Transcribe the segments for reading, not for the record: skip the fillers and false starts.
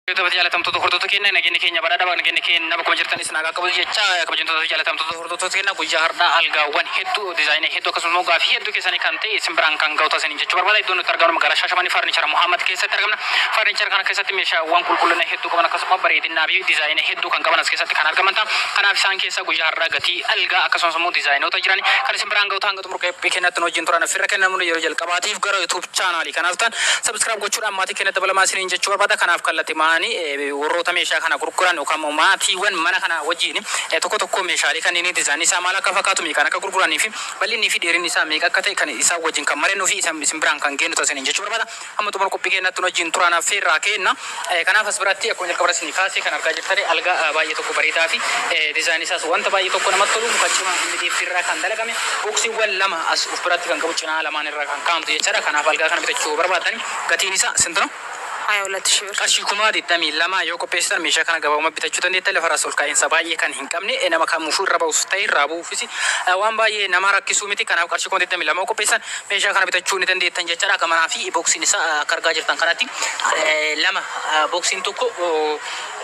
Jalatam to hordoto kenna nagini kenya barada ba nagini kenna ba kumajirtan isnaga kabul jecha kabajinto jalatam to hordoto kenna gujarda alga wan heddu design heddu kasmo ga fi heddu kesani kante simbrang kan gauta seni jecha barbada idon targam magara shashamani furniture muhammad kesa targamna furniture kan kesati mesha wan kulkulna heddu kana kasma baridin nabi design heddu kan kabanas kesati kan argamanta kana fisan kesa gujarda gati alga akasmo design ota jirani kan simbrang gauta ngatu murke pekena tno jintora na firra mun yoro jel qabati garo youtube channel kanaltan subscribe gochura amati kena dabala masini jecha barbada kana afkallati warroota meeshaa kana gurguran yookaan maatiiwwan mana kana wajjin tokko tokko meeshaalee kanneen design isaa maal akka fakkaatu meeqaan akka gurguranii fi bal'inni fi dheerinni isaa meeqa akka ta'e kan isaa wajjin kan mareenuu fi isin biraan kan geenu taasisan jechuu barbaada. Amma xumura qophii keenyatti wajjin turaanaaf feerraa kenna. Kanaaf as biratti akkuma jalqaba rasni kaasee kan argaa jirtanii algaa baay'ee tokko bareedaa fi design isaas wanta baay'ee tokko namatti tolu muka cimaa inni firraa kan dalagame boksiiwwan lama as uf biratti kan qabu cinaa lamaan irraa kan kaa'amtu jechaadha. Kanaaf algaa kana bitachuu barbaadani gatiin isaa sintino ولا تشير قشي كمادي تامي لما يوكو بيستر ميشا كان غبا ما بيتچو تندي تلفراسول كاين سباي كان هنكمني انما كان مفور ربا وستاي رابو فيسي وان باي نمارا كيسوميتي كان قشي كمادي تامي لما كو بيستر ميشا كان بيتچو نتندي تنجچرا كما في بوكسين سا كرغا جرتان كراتي لما بوكسين توكو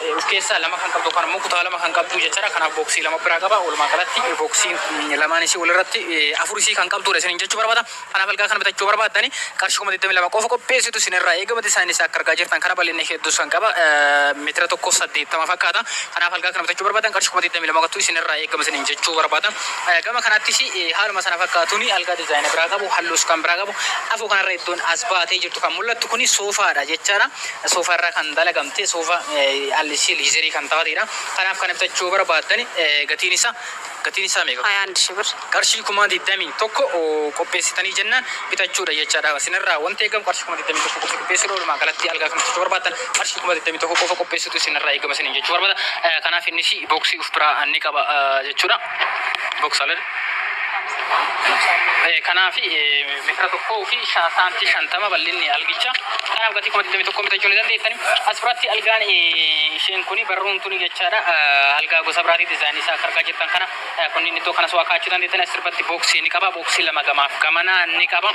وكيسا لما كان قبضو كان موكو لما كان قبضو جچرا كان بوكسي لما براغبا ولما كلاتي بوكسين لما نسي ولرتي افورسي كان قبضو رسن جچو بربادا انا بلغا كان بيتچو برباداني قشي كمادي تامي لما كو بيسيتو سينرا ايغمدي ساينسا كرغا جرتان كان بالين دوسان كبا متر توكو سدي تما فكاتا انا فالغا كان بتچو بربادان قرش كومدي تمي لما تو سين الراي كم سين جچو بربادان كما كانت شي حال ما سنا فكاتوني الغا ديزاين براغبو حلوس كان براغبو افو كان ريتون اسباتي جتو كمولت كوني سوفا دا جچارا سوفا را كان دلغمتي سوفا الشي ليزري كان تاديرا كان بتچو بربادان غتيني ساميغو 21 شبر قرشي كومدي تمي توكو قبيستني جنان بتچو دا جچارا سينرا وانتي كم قرش كومدي تمي توكو قبيسرو ما غلطي الغا كان بتچو بربادان قرشي كومدي تمي توكو قبيستو سينرا ايغم سين جچو بربادا كان في نشي بوكسي افبرا اني كبا جچورا بوكسالر كان في متر توكو في سانتي شانتما بليني الغيچا كان غتي كومدي تمي توكو بتچو ندان تاني اسبراتي الغاني شين كوني برون توني جچارا الغا غو سبراتي ديزاين سا كركا جتان كان كوني نتو كان سوا كاچدان ديتن اسربتي بوكسي ني كبا بوكسي لما غما كمانا ني كبا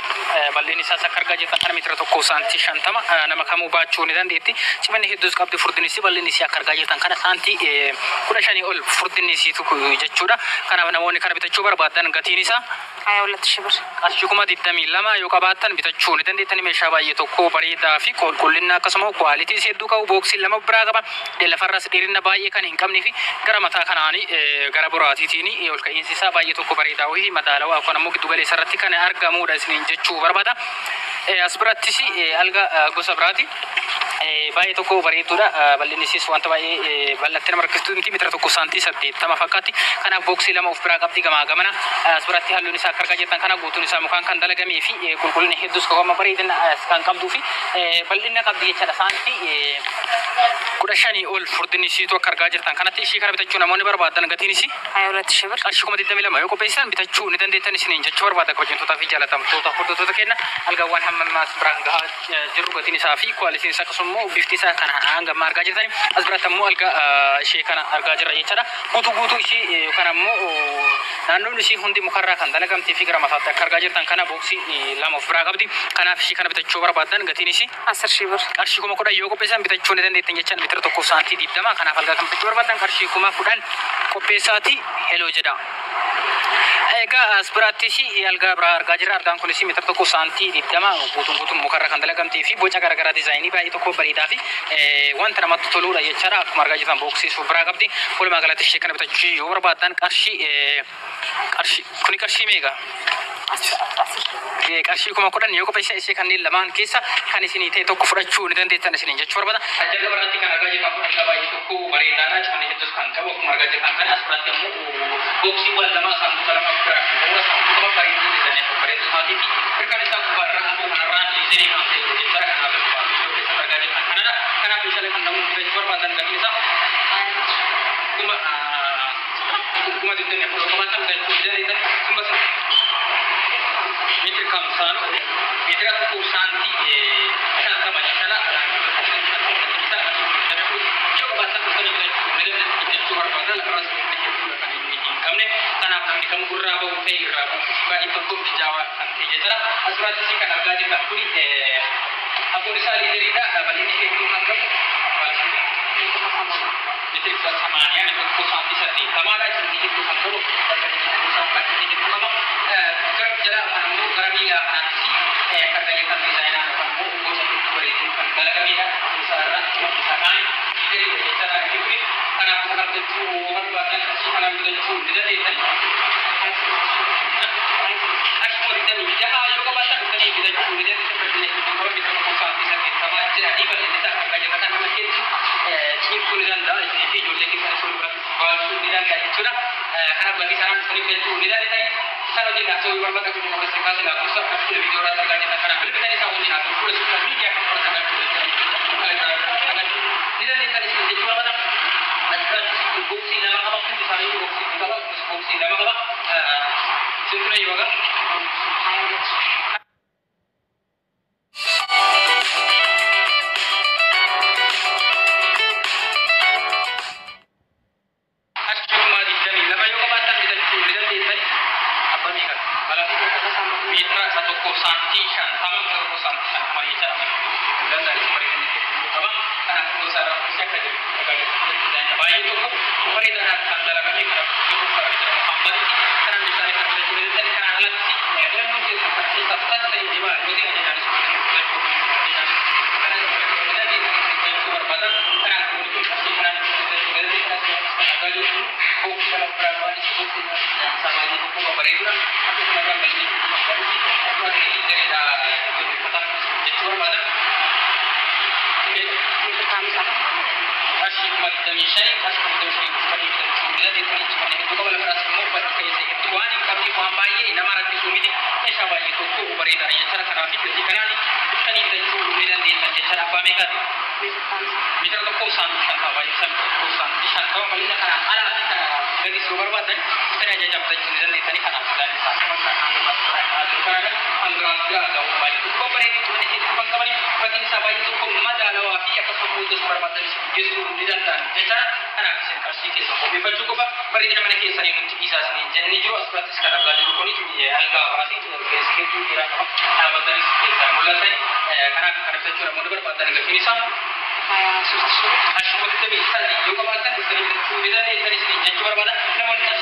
بليني سا كركا جتان كان متر توكو سانتي شانتما نما كمو باچو ندان ديتي چمن هدوس قبدي فردني سي بليني سا كركا جتان كان سانتي كودشاني اول فردني سي تو جچودا كان نموني كان بتچو بربادان غتيني سا ولا تشبر قشكما ديتامي لما يوكاباتن بتچو ندان ديتني ميشا باي توكو بريدا في كلنا كسمو كواليتي سيدو كاو بوكسي لما براغبا دل فرس ديرنا باي كان انكمني في غرمتا كاناني غربراتي تيني يول كاين سا باي توكو بريدا وي مدالوا كون مو دغلي سرتي كان ارغامو داسنين جچو بربادا اسبراتيسي الغا غوسبراتي باي توكو بريدورا بلنيسيس وانت باي بلتن مركزتو انتي متر توكو سانتي سدي تما فكاتي كان بوكسي لما افبرا قبدي غما غمنا اسبراتي حلو نسا كركا جتان كان غوتو نسا مكان كان دلغمي في كلكل هدوس كما بريدن كان قبدو في بلنا قبدي يچدا سانتي كودشاني اول فردنيسي تو كركا جتان كان تيشي كان بتچو نموني بربادن غتينيسي ولا تشبر اشكو مدي دمي لما يوكو بيسان بتچو ندن ديتن سنين جچو بربادا كوجن تو تافي جالتام تو تفدو تو كنا الغوان هم ما سبرانغا جرو غتيني سافي كواليتي سكسمو 50 سا كان anga marga jirtani asbirata mo alga shey kana arga jira yechada gutu ishi kana mo nanno ishi hundi mukarra kan dalagamti figra mafata karga jirtan kana boxi lama fura gabdi kana fishi kana bitacho barbadan gatini ishi 10 shibur qarshi kuma koda yogo pesan bitacho ne den jechan mitr tokko santi didama kana falga kan bitacho barbadan qarshi kuma kudan kopesati hello jeda ega asbiratishi alga bra arga jira argan kunisi mitr tokko santi didama gutu mukarra kan dalagamti fi bocha gara design ba ito ko barida fi وانت لما تطلعوا يجرا مرجع جدا بوكسي سوبرا قبدي كل ما قالت الشيء كان بتجي يوم رباطن كرشي كوني كرشي ميجا كرشي كم أقول أن يوكو بيسا الشيء كان لمان كيسا كان يسني تيتو كفر تشو ندن ديتنا سنين جت رباطن أجل براتي كان رجع جدا كل باي توكو بريدانا جماني هدوس كان كابو مرجع جدا كان أسبرات يوم بوكسي ولا ما سانتو كلام أفكار ولا سانتو كلام بريدي ديتنا بريدو هاتي في كان يسا كفر رانتو كناران ليزري كان تيجي كان كان bisa lekan namun kita coba dan kami sah cuma di dunia perkembangan dan kerja itu cuma mitra kamsan mitra kusanti kata banyak salah kita coba tak kita coba pada lepas kami karena kami kamu kurang bau teh suka itu pun dijawab nanti jadi asuransi sih kan harga jadi tak pun aku risali dari dah balik ni itu kan kamu meetiri kudha samaaniyaa meetira tokko saantii saddeettamaadha jechuudha hedduu kan tolu bakka gara jala kan ammoo gara miilaa kanaatti kan ta'e kan diizaayinaa kan ammoo gosa hedduu bareedin kan dalagameedha isaarraa saqaan jechuudha hedduu kanaaf kan argachuu barbaadan asii kanaan bitachuu ni dandeessan akkuma bitanii jahaa yoo qabaatan bitanii bitachuu ni dandeessan bareedina hedduu bara meetira tokko saantii saddeettamaa jedhanii bareedina akka jedhatan nama hedduu ciibsuu ni danda'a isin ijoollee keessan isin biratti baasuu ni danda'a jechuudha kanaaf bakki sanaan isin bitachuu ni dandeessanii sana wajjin haasawuu barbaada kun nama isin kaasee laakuusa akkasuma viidiyoo irratti argaa jirtan kanaaf bilbilan isaa wajjin haasawuu fuula sooshaal miidiyaa kan fudhatan agarsiisu ni dandeessan isin jechuu barbaada asirratti boksii lama qaba hundi isaanii boksii qaba boksii lama qaba isin ture yoo agar Mitra tokko saantii shan qaba jechuudha. Tokko saantii shan qaba bal'ina kanaan alaatti kana gadi soo barbaadan kan ajajamtachuu ni dandeessanii kanaaf isaan isaa kanaan hangiraas gaaza'u baay'ee tokko bareedu turan hedduu kan qabanii fakkiin isaa baay'ee tokko madaalawaa fi akkasuma muuda soo barbaadan geessuu ni danda'an jechuudha. Kanaaf isin qarshii keessa qopheeffachuu qofa bareedina mana keessanii nuti dhiisaa isiniin jennee jiru asirrattis kan argaa jiru kuni algaa baasii keessi hedduu dhiiraa qaba dhaabatanii keessaa mul'atanii kanaaf kana bitachuudha muuda barbaadan gatiin isaa Ashwat the Mistari, you come out and you can do with an interest in Jacobana, no one can